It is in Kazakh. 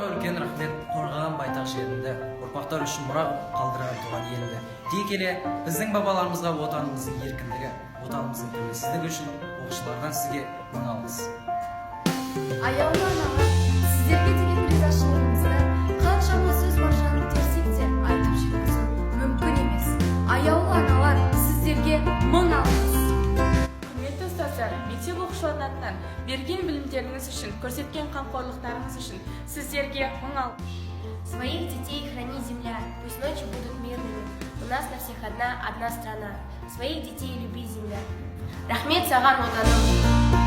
үлкен рахмет, қорғаған байтақ жерінде ұрпақтар үшін мұра қалдырған туған елді. Дей келе, біздің бабаларымызға отанымыздың еркіндігі, отанымыздың тәуелсіздігі үшін оқушылардан сізге мың алғыс. Аяулы аналар, сіздерге деген ризашылығымызды қаншама сөз маржанын терсек те айтып жеткізу мүмкін емес. Аяулы аналар, сіздерге мың алғыс. Құрметті ұстаздар, мектеп оқушыларының атынан берген білімдеріңіз үшін, көрсеткен қамқорлықтарыңыз үшін сіздерге мың алғыс. Своих детей храни земля, пусть ночи будут мирными. У нас на всех одна страна. Своих детей люби, земля. Рахмет саған отаным.